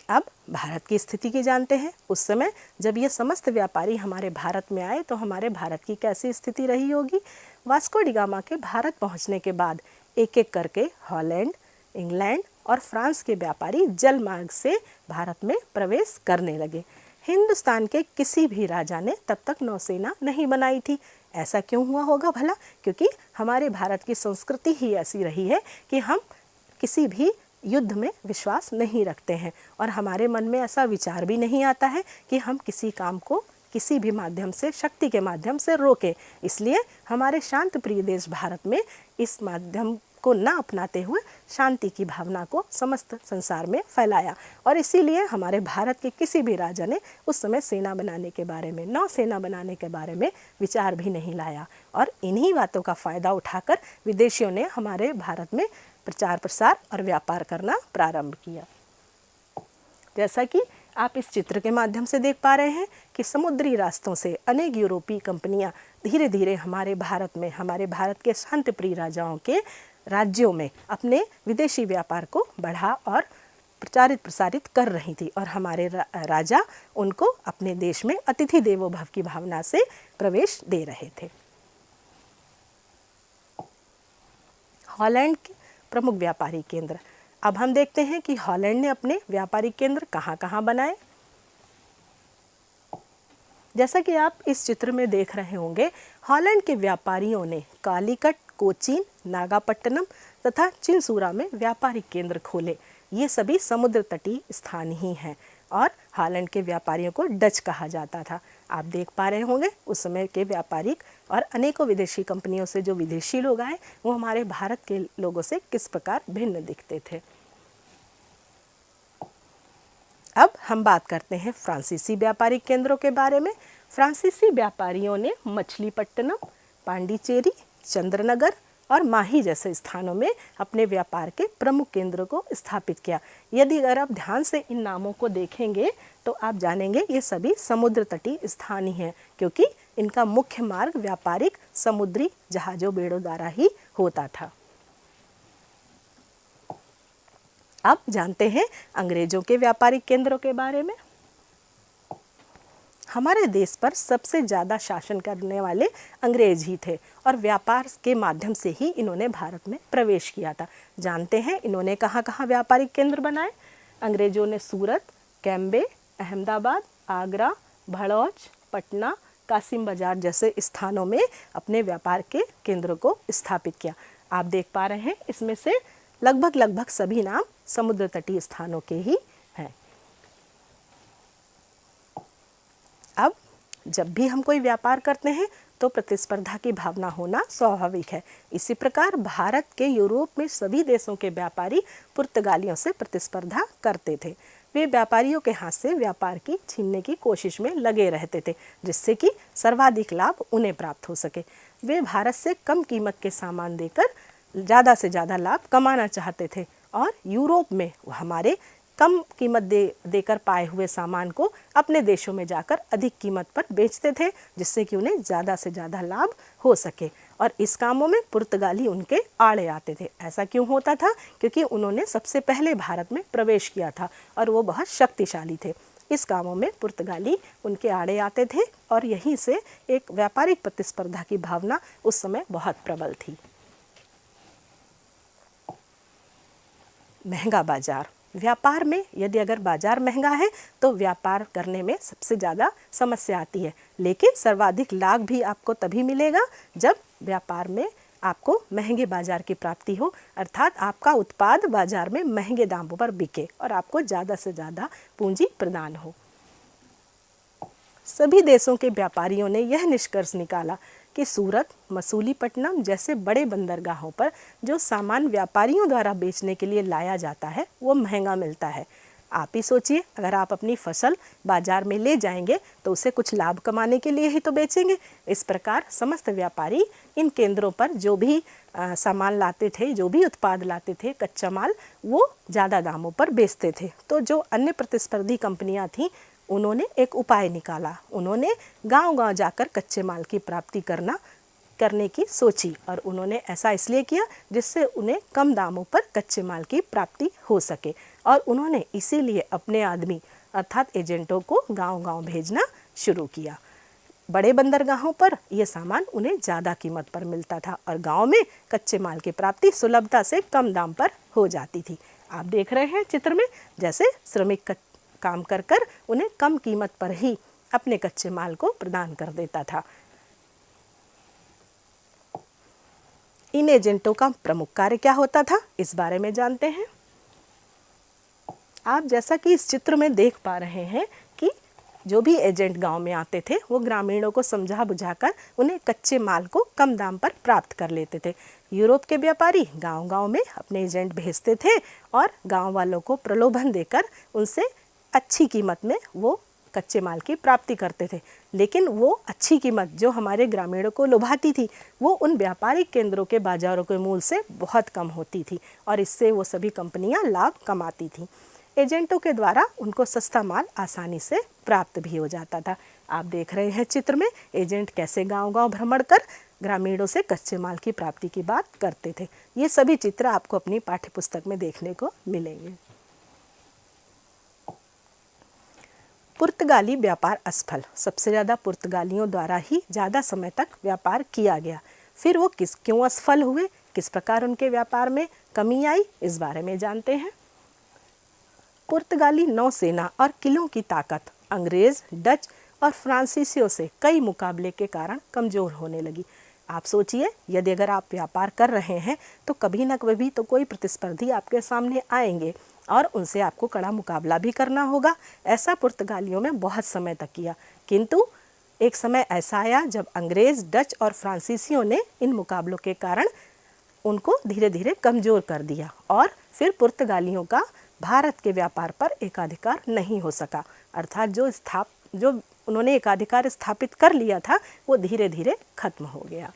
अब भारत की स्थिति की जानते हैं। उस समय जब ये समस्त व्यापारी हमारे भारत में आए तो हमारे भारत की कैसी स्थिति रही होगी। वास्को डी गामा के भारत पहुंचने के बाद एक एक करके हॉलैंड, इंग्लैंड और फ्रांस के व्यापारी जल मार्ग से भारत में प्रवेश करने लगे। हिंदुस्तान के किसी भी राजा ने तब तक नौसेना नहीं बनाई थी। ऐसा क्यों हुआ होगा भला? क्योंकि हमारे भारत की संस्कृति ही ऐसी रही है कि हम किसी भी युद्ध में विश्वास नहीं रखते हैं और हमारे मन में ऐसा विचार भी नहीं आता है कि हम किसी काम को किसी भी माध्यम से, शक्ति के माध्यम से रोकें। इसलिए हमारे शांत प्रिय देश भारत में इस माध्यम को न अपनाते हुए शांति की भावना को समस्त संसार में फैलाया और इसीलिए हमारे भारत के किसी भी राजा ने उस समय सेना बनाने के बारे में, नौसेना बनाने के बारे में विचार भी नहीं लाया। और इन्हीं बातों का फ़ायदा उठाकर विदेशियों ने हमारे भारत में प्रचार प्रसार और व्यापार करना प्रारंभ किया। जैसा कि आप इस चित्र के माध्यम से देख पा रहे हैं कि समुद्री रास्तों से अनेक यूरोपीय कंपनियां धीरे धीरे हमारे भारत में, हमारे भारत के शांतिप्रिय राजाओं के राज्यों में अपने विदेशी व्यापार को बढ़ा और प्रचारित प्रसारित कर रही थी और हमारे राजा उनको अपने देश में अतिथि देवो भव की भावना से प्रवेश दे रहे थे। हॉलैंड के प्रमुख व्यापारी केंद्र। अब हम देखते हैं कि हॉलैंड ने अपने व्यापारी केंद्र कहाँ कहाँ बनाए। जैसा कि आप इस चित्र में देख रहे होंगे, हॉलैंड के व्यापारियों ने कालीकट, कोचीन, नागापट्टनम तथा चिंसूरा में व्यापारिक केंद्र खोले। ये सभी समुद्र तटीय स्थान ही हैं और हॉलैंड के व्यापारियों को डच कहा जाता था। आप देख पा रहे होंगे उस समय के व्यापारिक और अनेकों विदेशी कंपनियों से जो विदेशी लोग आए वो हमारे भारत के लोगों से किस प्रकार भिन्न दिखते थे। अब हम बात करते हैं फ्रांसीसी व्यापारिक केंद्रों के बारे में। फ्रांसीसी व्यापारियों ने मछलीपट्टनम, पांडिचेरी, चंद्रनगर और माही जैसे स्थानों में अपने व्यापार के प्रमुख केंद्रों को स्थापित किया। यदि अगर आप ध्यान से इन नामों को देखेंगे तो आप जानेंगे ये सभी समुद्र तटीय स्थान ही हैं, क्योंकि इनका मुख्य मार्ग व्यापारिक समुद्री जहाजों, बेड़ों द्वारा ही होता था। अब जानते हैं अंग्रेजों के व्यापारिक केंद्रों के बारे में। हमारे देश पर सबसे ज़्यादा शासन करने वाले अंग्रेज ही थे और व्यापार के माध्यम से ही इन्होंने भारत में प्रवेश किया था। जानते हैं इन्होंने कहाँ कहाँ व्यापारिक केंद्र बनाए। अंग्रेजों ने सूरत, कैम्बे, अहमदाबाद, आगरा, भड़ौच, पटना, कासिम बाजार जैसे स्थानों में अपने व्यापार के केंद्रों को स्थापित किया। आप देख पा रहे हैं इसमें से लगभग सभी नाम समुद्र तटीय स्थानों के ही हैं। अब जब भी हम कोई व्यापार करते हैं तो प्रतिस्पर्धा की भावना होना स्वाभाविक है। इसी प्रकार भारत के यूरोप में सभी देशों के व्यापारी पुर्तगालियों से प्रतिस्पर्धा करते थे। वे व्यापारियों के हाथ से व्यापार की छीनने की कोशिश में लगे रहते थे, जिससे कि सर्वाधिक लाभ उन्हें प्राप्त हो सके। वे भारत से कम कीमत के सामान देकर ज़्यादा से ज़्यादा लाभ कमाना चाहते थे और यूरोप में हमारे कम कीमत देकर पाए हुए सामान को अपने देशों में जाकर अधिक कीमत पर बेचते थे, जिससे कि उन्हें ज़्यादा से ज़्यादा लाभ हो सके। और इस कामों में पुर्तगाली उनके आड़े आते थे। ऐसा क्यों होता था? क्योंकि उन्होंने सबसे पहले भारत में प्रवेश किया था और वो बहुत शक्तिशाली थे। इस कामों में पुर्तगाली उनके आड़े आते थे और यहीं से एक व्यापारिक प्रतिस्पर्धा की भावना उस समय बहुत प्रबल थी। महंगा बाजार। व्यापार में यदि अगर बाजार महंगा है तो व्यापार करने में सबसे ज़्यादा समस्या आती है, लेकिन सर्वाधिक लाभ भी आपको तभी मिलेगा जब व्यापार में आपको महंगे बाजार की प्राप्ति हो, अर्थात आपका उत्पाद बाजार में महंगे दामों पर बिके और आपको ज़्यादा से ज़्यादा पूंजी प्रदान हो। सभी देशों के व्यापारियों ने यह निष्कर्ष निकाला कि सूरत, मसूलीपट्टनम जैसे बड़े बंदरगाहों पर जो सामान व्यापारियों द्वारा बेचने के लिए लाया जाता है वो महंगा मिलता है। आप ही सोचिए, अगर आप अपनी फसल बाजार में ले जाएंगे तो उसे कुछ लाभ कमाने के लिए ही तो बेचेंगे। इस प्रकार समस्त व्यापारी इन केंद्रों पर जो भी सामान लाते थे, जो भी उत्पाद लाते थे, कच्चा माल, वो ज़्यादा दामों पर बेचते थे। तो जो अन्य प्रतिस्पर्धी कंपनियां थीं उन्होंने एक उपाय निकाला। उन्होंने गांव-गांव जाकर कच्चे माल की प्राप्ति करने की सोची और उन्होंने ऐसा इसलिए किया जिससे उन्हें कम दामों पर कच्चे माल की प्राप्ति हो सके। और उन्होंने इसीलिए अपने आदमी अर्थात एजेंटों को गांव-गांव भेजना शुरू किया। बड़े बंदरगाहों पर यह सामान उन्हें ज़्यादा कीमत पर मिलता था और गांव में कच्चे माल की प्राप्ति सुलभता से कम दाम पर हो जाती थी। आप देख रहे हैं चित्र में, जैसे श्रमिक काम कर कर उन्हें कम कीमत पर ही अपने कच्चे माल को प्रदान कर देता था। इन एजेंटों का प्रमुख कार्य क्या होता था, इस बारे में जानते हैं। आप जैसा कि इस चित्र में देख पा रहे हैं कि जो भी एजेंट गांव में आते थे वो ग्रामीणों को समझा बुझाकर उन्हें कच्चे माल को कम दाम पर प्राप्त कर लेते थे। यूरोप के व्यापारी गांव-गांव में अपने एजेंट भेजते थे और गांव वालों को प्रलोभन देकर उनसे अच्छी कीमत में वो कच्चे माल की प्राप्ति करते थे। लेकिन वो अच्छी कीमत जो हमारे ग्रामीणों को लुभाती थी वो उन व्यापारिक केंद्रों के बाजारों के मूल्य से बहुत कम होती थी और इससे वो सभी कंपनियां लाभ कमाती थीं। एजेंटों के द्वारा उनको सस्ता माल आसानी से प्राप्त भी हो जाता था। आप देख रहे हैं चित्र में एजेंट कैसे गांव-गांव भ्रमण कर ग्रामीणों से कच्चे माल की प्राप्ति की बात करते थे। ये सभी चित्र आपको अपनी पाठ्य पुस्तक में देखने को मिलेंगे। पुर्तगाली व्यापार असफल। सबसे ज़्यादा पुर्तगालियों द्वारा ही ज़्यादा समय तक व्यापार किया गया। फिर वो क्यों असफल हुए, किस प्रकार उनके व्यापार में कमी आई, इस बारे में जानते हैं। पुर्तगाली नौसेना और किलों की ताकत अंग्रेज, डच और फ्रांसीसियों से कई मुकाबले के कारण कमज़ोर होने लगी। आप सोचिए, यदि अगर आप व्यापार कर रहे हैं तो कभी न कभी तो कोई प्रतिस्पर्धी आपके सामने आएंगे और उनसे आपको कड़ा मुकाबला भी करना होगा। ऐसा पुर्तगालियों में बहुत समय तक किया, किंतु एक समय ऐसा आया जब अंग्रेज, डच और फ्रांसीसियों ने इन मुकाबलों के कारण उनको धीरे धीरे कमज़ोर कर दिया और फिर पुर्तगालियों का भारत के व्यापार पर एकाधिकार नहीं हो सका। अर्थात जो उन्होंने एकाधिकार स्थापित कर लिया था वो धीरे धीरे खत्म हो गया।